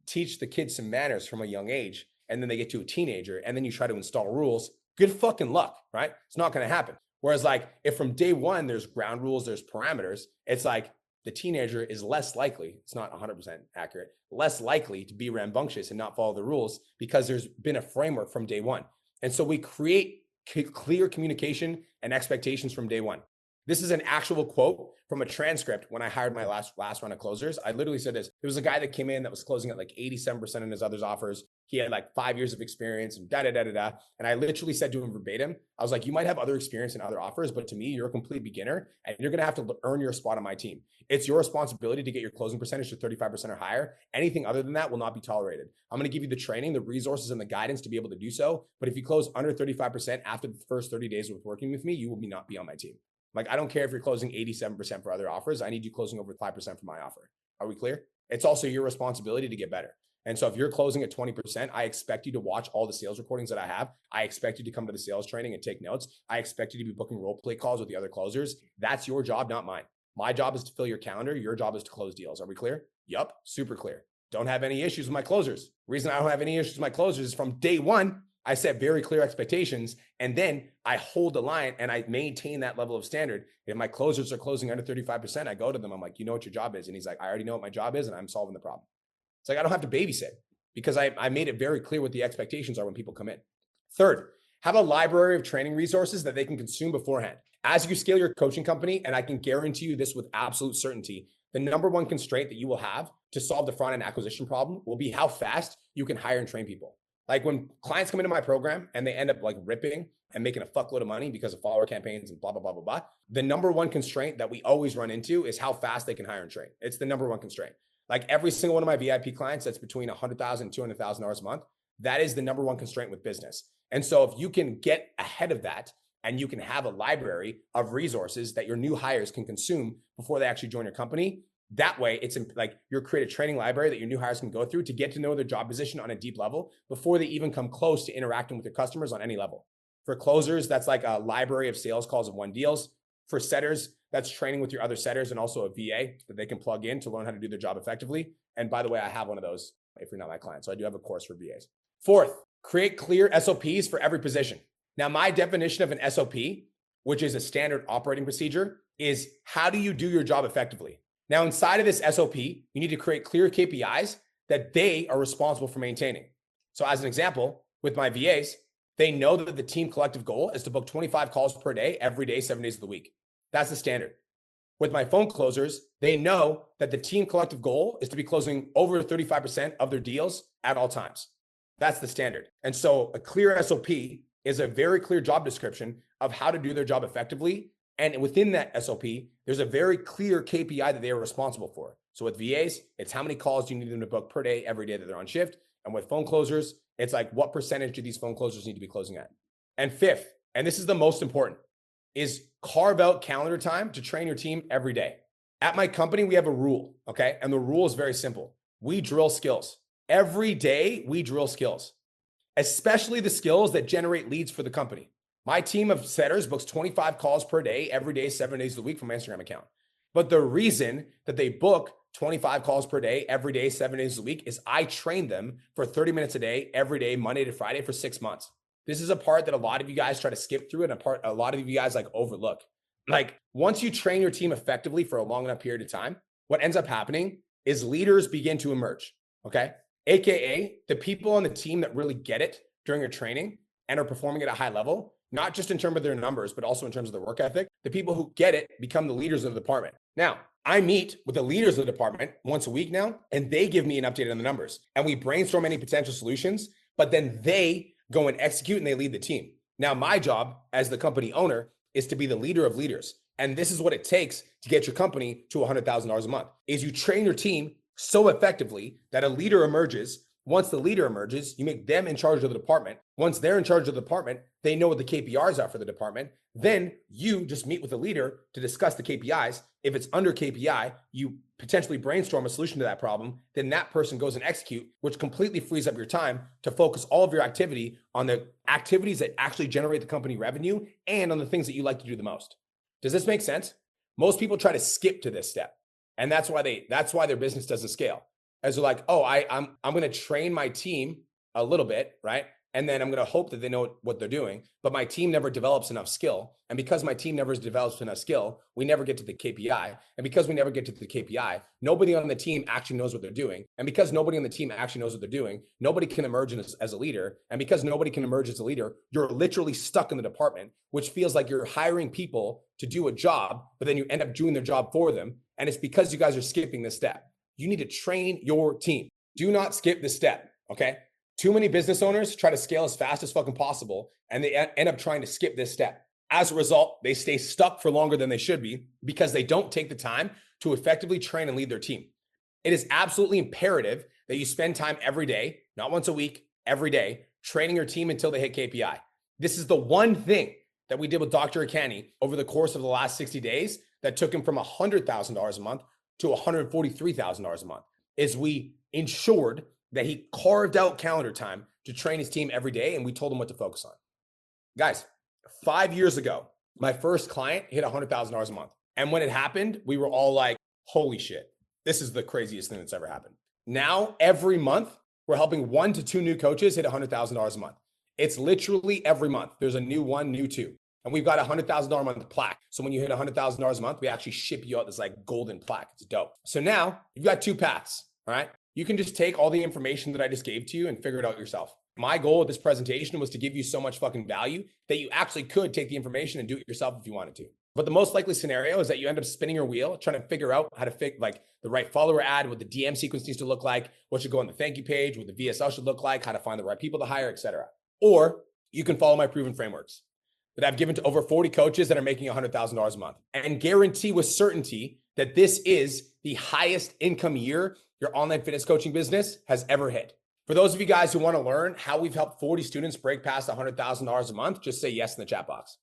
teach the kids some manners from a young age, and then they get to a teenager, and then you try to install rules, good fucking luck, right? It's not going to happen. Whereas like if from day one, there's ground rules, there's parameters, it's like the teenager is less likely, it's not 100% accurate, less likely to be rambunctious and not follow the rules because there's been a framework from day one. And so we create clear communication and expectations from day one. This is an actual quote from a transcript when I hired my last round of closers. I literally said this. There was a guy that came in that was closing at like 87% in his other offers. He had like 5 years of experience and da-da-da-da-da. And I literally said to him verbatim, I was like, you might have other experience in other offers, but to me, you're a complete beginner and you're going to have to earn your spot on my team. It's your responsibility to get your closing percentage to 35% or higher. Anything other than that will not be tolerated. I'm going to give you the training, the resources, and the guidance to be able to do so. But if you close under 35% after the first 30 days of working with me, you will not be on my team. Like, I don't care if you're closing 87% for other offers. I need you closing over 5% for my offer. Are we clear? It's also your responsibility to get better. And so if you're closing at 20%, I expect you to watch all the sales recordings that I have. I expect you to come to the sales training and take notes. I expect you to be booking role play calls with the other closers. That's your job, not mine. My job is to fill your calendar. Your job is to close deals. Are we clear? Yup, super clear. Don't have any issues with my closers. The reason I don't have any issues with my closers is from day one, I set very clear expectations, and then I hold the line and I maintain that level of standard. If my closers are closing under 35%, I go to them. I'm like, you know what your job is? And he's like, I already know what my job is and I'm solving the problem. It's like, I don't have to babysit because I made it very clear what the expectations are when people come in. Third, have a library of training resources that they can consume beforehand. As you scale your coaching company, and I can guarantee you this with absolute certainty, the number one constraint that you will have to solve the front end acquisition problem will be how fast you can hire and train people. Like when clients come into my program and they end up like ripping and making a fuckload of money because of follower campaigns and blah, blah, blah, blah, blah. The number one constraint that we always run into is how fast they can hire and train. It's the number one constraint. Like every single one of my VIP clients that's between $100,000 and $200,000 a month, that is the number one constraint with business. And so if you can get ahead of that and you can have a library of resources that your new hires can consume before they actually join your company, that way it's like you're create a training library that your new hires can go through to get to know their job position on a deep level before they even come close to interacting with their customers on any level. For closers, that's like a library of sales calls and won deals. For setters, that's training with your other setters and also a VA that they can plug in to learn how to do their job effectively. And by the way, I have one of those if you're not my client. So I do have a course for VAs. Fourth, create clear SOPs for every position. Now, my definition of an SOP, which is a standard operating procedure, is how do you do your job effectively? Now, inside of this SOP, you need to create clear KPIs that they are responsible for maintaining. So as an example, with my VAs, they know that the team collective goal is to book 25 calls per day, every day, 7 days of the week. That's the standard. With my phone closers, they know that the team collective goal is to be closing over 35% of their deals at all times. That's the standard. And so a clear SOP is a very clear job description of how to do their job effectively. And within that SOP, there's a very clear KPI that they are responsible for. So with VAs, it's how many calls do you need them to book per day, every day that they're on shift. And with phone closers, it's like what percentage do these phone closers need to be closing at? And fifth, and this is the most important, is carve out calendar time to train your team every day. At my company, we have a rule, okay? And the rule is very simple. We drill skills. Every day, we drill skills, especially the skills that generate leads for the company. My team of setters books 25 calls per day, every day, 7 days a week from my Instagram account. But the reason that they book 25 calls per day, every day, 7 days a week is I train them for 30 minutes a day, every day, Monday to Friday for 6 months. This is a part that a lot of you guys try to skip through and a lot of you guys like overlook. Like once you train your team effectively for a long enough period of time, what ends up happening is leaders begin to emerge, okay? AKA the people on the team that really get it during your training and are performing at a high level, not just in terms of their numbers, but also in terms of their work ethic. The people who get it become the leaders of the department. Now, I meet with the leaders of the department once a week now, and they give me an update on the numbers. And we brainstorm any potential solutions, but then they go and execute and they lead the team. Now, my job as the company owner is to be the leader of leaders. And this is what it takes to get your company to $100,000 a month, is you train your team so effectively that a leader emerges. Once the leader emerges, you make them in charge of the department. Once they're in charge of the department, they know what the KPIs are for the department. Then you just meet with the leader to discuss the KPIs. If it's under KPI, you potentially brainstorm a solution to that problem. Then that person goes and execute, which completely frees up your time to focus all of your activity on the activities that actually generate the company revenue and on the things that you like to do the most. Does this make sense? Most people try to skip to this step. And that's why their business doesn't scale. As they're like, oh, I'm going to train my team a little bit, right? And then I'm going to hope that they know what they're doing, but my team never develops enough skill. And because my team never develops enough skill, we never get to the KPI. And because we never get to the KPI, nobody on the team actually knows what they're doing. And because nobody on the team actually knows what they're doing, nobody can emerge as a leader. And because nobody can emerge as a leader, you're literally stuck in the department, which feels like you're hiring people to do a job, but then you end up doing their job for them. And it's because you guys are skipping this step. You need to train your team. Do not skip this step, okay? Too many business owners try to scale as fast as fucking possible, and they end up trying to skip this step. As a result, they stay stuck for longer than they should be because they don't take the time to effectively train and lead their team. It is absolutely imperative that you spend time every day, not once a week, every day, training your team until they hit KPI. This is the one thing that we did with Dr. Akani over the course of the last 60 days that took him from $100,000 a month to $143,000 a month, is we ensured that he carved out calendar time to train his team every day, and we told him what to focus on. Guys, 5 years ago, my first client hit $100,000 a month. And when it happened, we were all like, holy shit, this is the craziest thing that's ever happened. Now, every month, we're helping 1 to 2 new coaches hit $100,000 a month. It's literally every month. There's a new one, new two. And we've got a $100,000 a month plaque. So when you hit $100,000 a month, we actually ship you out this like golden plaque. It's dope. So now you've got 2 paths, all right? You can just take all the information that I just gave to you and figure it out yourself. My goal with this presentation was to give you so much fucking value that you actually could take the information and do it yourself if you wanted to. But the most likely scenario is that you end up spinning your wheel trying to figure out how to like the right follower ad, what the DM sequence needs to look like, what should go on the thank you page, what the VSL should look like, how to find the right people to hire, etc. Or you can follow my proven frameworks that I've given to over 40 coaches that are making $100,000 a month and guarantee with certainty that this is the highest income year your online fitness coaching business has ever hit. For those of you guys who want to learn how we've helped 40 students break past $100,000 a month, just say yes in the chat box.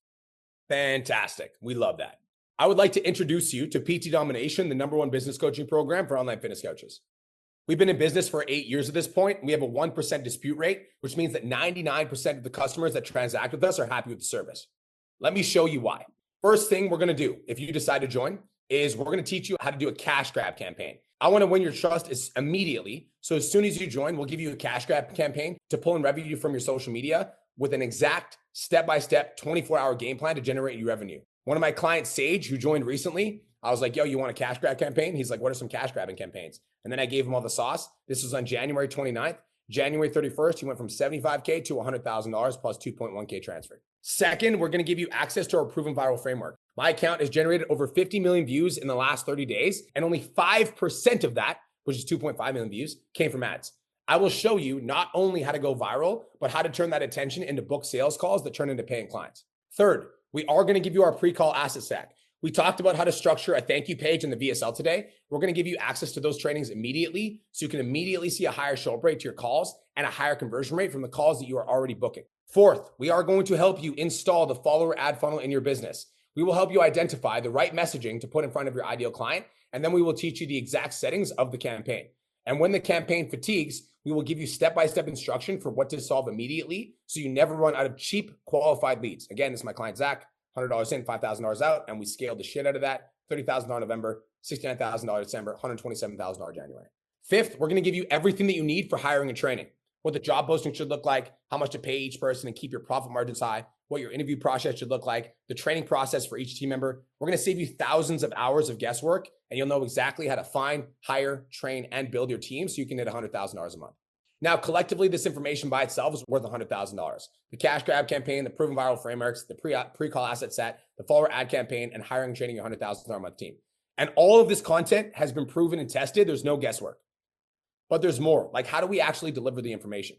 Fantastic. We love that. I would like to introduce you to PT Domination, the #1 business coaching program for online fitness coaches. We've been in business for 8 years at this point. We have a 1% dispute rate, which means that 99% of the customers that transact with us are happy with the service. Let me show you why. First thing we're going to do, if you decide to join, is we're going to teach you how to do a cash grab campaign. I want to win your trust immediately. So as soon as you join, we'll give you a cash grab campaign to pull in revenue from your social media with an exact step-by-step 24-hour game plan to generate you revenue. One of my clients, Sage, who joined recently, I was like, yo, you want a cash grab campaign? He's like, what are some cash grabbing campaigns? And then I gave him all the sauce. This was on January 29th. January 31st, he went from $75K to $100,000 plus 2.1K transfer. Second, we're going to give you access to our proven viral framework. My account has generated over 50 million views in the last 30 days, and only 5% of that, which is 2.5 million views, came from ads. I will show you not only how to go viral, but how to turn that attention into book sales calls that turn into paying clients. Third, we are going to give you our pre-call asset stack. We talked about how to structure a thank you page in the VSL today. We're going to give you access to those trainings immediately so you can immediately see a higher show up rate to your calls and a higher conversion rate from the calls that you are already booking. Fourth, we are going to help you install the follower ad funnel in your business. We will help you identify the right messaging to put in front of your ideal client, and then we will teach you the exact settings of the campaign. And when the campaign fatigues, we will give you step-by-step instruction for what to solve immediately so you never run out of cheap, qualified leads. Again, this is my client, Zach. $100 in, $5,000 out, and we scaled the shit out of that. $30,000 November, $69,000 December, $127,000 January. Fifth, we're going to give you everything that you need for hiring and training. What the job posting should look like, how much to pay each person and keep your profit margins high, what your interview process should look like, the training process for each team member. We're going to save you thousands of hours of guesswork, and you'll know exactly how to find, hire, train, and build your team so you can hit $100,000 a month. Now, collectively, this information by itself is worth $100,000. The cash grab campaign, the proven viral frameworks, the pre-call asset set, the follower ad campaign, and hiring and training your $100,000 a month team. And all of this content has been proven and tested. There's no guesswork. But there's more. Like, how do we actually deliver the information?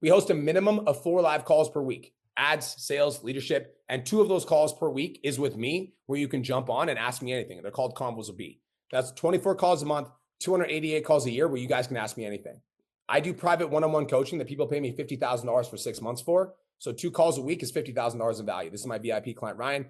We host a minimum of 4 live calls per week. Ads, sales, leadership, and 2 of those calls per week is with me, where you can jump on and ask me anything. They're called Convos of B. That's 24 calls a month, 288 calls a year, where you guys can ask me anything. I do private one-on-one coaching that people pay me $50,000 for 6 months for. So 2 calls a week is $50,000 in value. This is my VIP client, Ryan.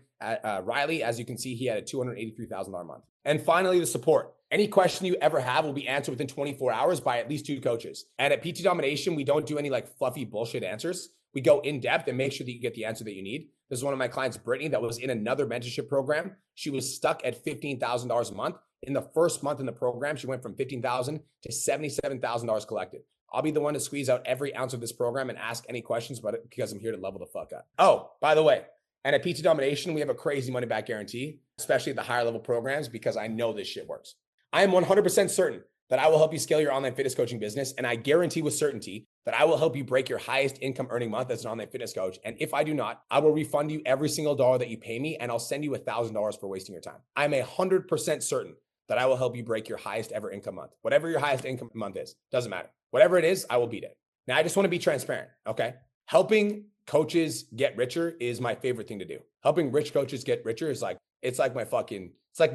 Riley, as you can see, he had a $283,000 a month. And finally, the support. Any question you ever have will be answered within 24 hours by at least 2 coaches. And at PT Domination, we don't do any like fluffy bullshit answers. We go in depth and make sure that you get the answer that you need. This is one of my clients, Brittany, that was in another mentorship program. She was stuck at $15,000 a month. In the first month in the program, she went from $15,000 to $77,000 collected. I'll be the one to squeeze out every ounce of this program and ask any questions about it because I'm here to level the fuck up. Oh, by the way, and at PT Domination, we have a crazy money back guarantee, especially at the higher level programs, because I know this shit works. I am 100% certain that I will help you scale your online fitness coaching business. And I guarantee with certainty that I will help you break your highest income earning month as an online fitness coach. And if I do not, I will refund you every single dollar that you pay me, and I'll send you $1,000 for wasting your time. I'm 100% certain that I will help you break your highest ever income month. Whatever your highest income month is, doesn't matter. Whatever it is, I will beat it. Now, I just want to be transparent, okay? Helping coaches get richer is my favorite thing to do. Helping rich coaches get richer is like, it's like my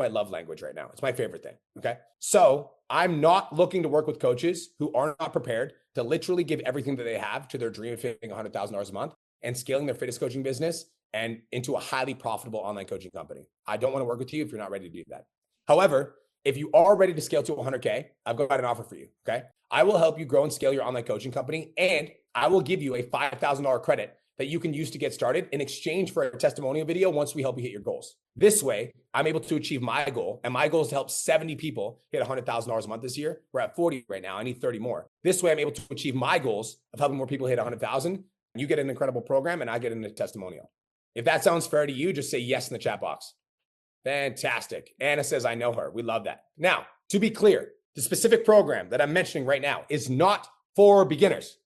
love language right now. It's my favorite thing, okay? So I'm not looking to work with coaches who are not prepared to literally give everything that they have to their dream of hitting $100,000 a month and scaling their fitness coaching business and into a highly profitable online coaching company. I don't want to work with you if you're not ready to do that. However, if you are ready to scale to 100K, I've got an offer for you, okay? I will help you grow and scale your online coaching company, and I will give you a $5,000 credit that you can use to get started in exchange for a testimonial video once we help you hit your goals. This way, I'm able to achieve my goal, and my goal is to help 70 people hit $100,000 a month this year. We're at 40 right now. I need 30 more. This way, I'm able to achieve my goals of helping more people hit 100,000, and you get an incredible program, and I get a testimonial. If that sounds fair to you, just say yes in the chat box. Fantastic. Anna says, I know her. We love that. Now, to be clear, The specific program that I'm mentioning right now is not for beginners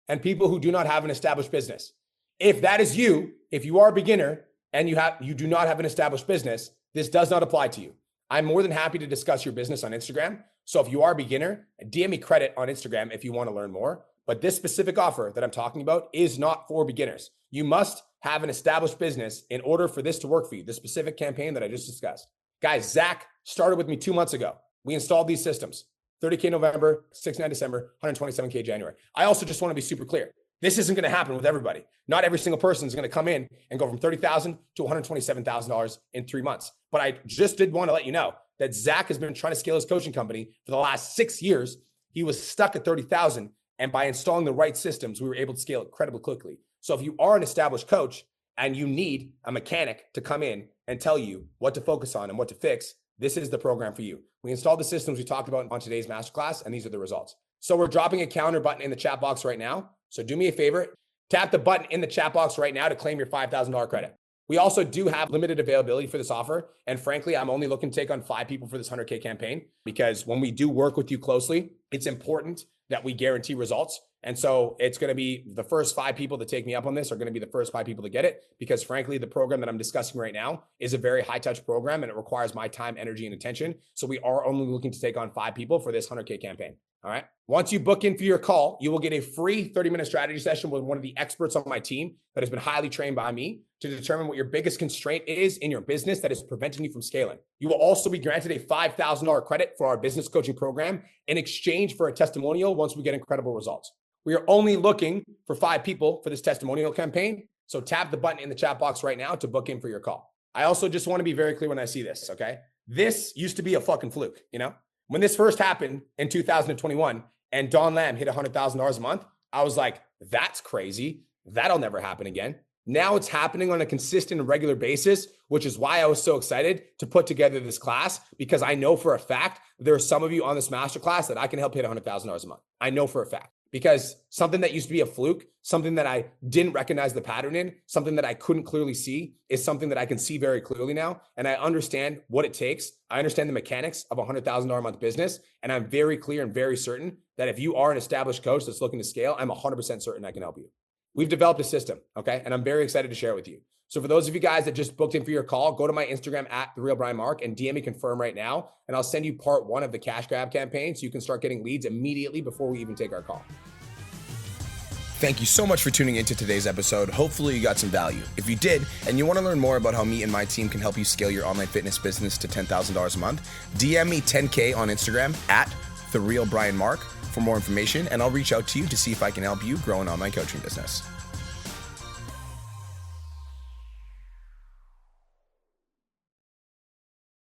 and people who do not have an established business. If that is you, if you are a beginner and you do not have an established business, this does not apply to you. I'm more than happy to discuss your business on Instagram. So if you are a beginner, DM me credit on Instagram if you want to learn more. But this specific offer that I'm talking about is not for beginners. You must have an established business in order for this to work for you, the specific campaign that I just discussed. Guys, Zach started with me 2 months ago. We installed these systems. 30K November, 69 December, 127K January. I also just want to be super clear. This isn't going to happen with everybody. Not every single person is going to come in and go from $30,000 to $127,000 in 3 months. But I just did want to let you know that Zach has been trying to scale his coaching company for the last 6 years. He was stuck at 30,000. And by installing the right systems, we were able to scale incredibly quickly. So if you are an established coach and you need a mechanic to come in and tell you what to focus on and what to fix, this is the program for you. We installed the systems we talked about on today's masterclass, and these are the results. So we're dropping a calendar button in the chat box right now. So do me a favor, tap the button in the chat box right now to claim your $5,000 credit. We also do have limited availability for this offer. And frankly, I'm only looking to take on 5 people for this 100K campaign, because when we do work with you closely, it's important that we guarantee results. And so it's going to be the first 5 people that take me up on this are going to be the first 5 people to get it, because frankly, the program that I'm discussing right now is a very high touch program and it requires my time, energy, and attention. So we are only looking to take on 5 people for this 100K campaign. All right. Once you book in for your call, you will get a free 30-minute strategy session with one of the experts on my team that has been highly trained by me to determine what your biggest constraint is in your business that is preventing you from scaling. You will also be granted a $5,000 credit for our business coaching program in exchange for a testimonial once we get incredible results. We are only looking for 5 people for this testimonial campaign. So tap the button in the chat box right now to book in for your call. I also just want to be very clear when I see this, okay? This used to be a fucking fluke, you know? When this first happened in 2021 and Don Lamb hit $100,000 a month, I was like, that's crazy. That'll never happen again. Now it's happening on a consistent and regular basis, which is why I was so excited to put together this class, because I know for a fact there are some of you on this masterclass that I can help hit $100,000 a month. I know for a fact. Because something that used to be a fluke, something that I didn't recognize the pattern in, something that I couldn't clearly see, is something that I can see very clearly now. And I understand what it takes. I understand the mechanics of a $100,000 a month business. And I'm very clear and very certain that if you are an established coach that's looking to scale, I'm 100% certain I can help you. We've developed a system, okay? And I'm very excited to share it with you. So for those of you guys that just booked in for your call, go to my Instagram at @TheRealBrianMark and DM me confirm right now. And I'll send you part 1 of the cash grab campaign so you can start getting leads immediately before we even take our call. Thank you so much for tuning into today's episode. Hopefully you got some value. If you did, and you want to learn more about how me and my team can help you scale your online fitness business to $10,000 a month, DM me 10K on Instagram at @TheRealBrianMark for more information, and I'll reach out to you to see if I can help you grow an online coaching business.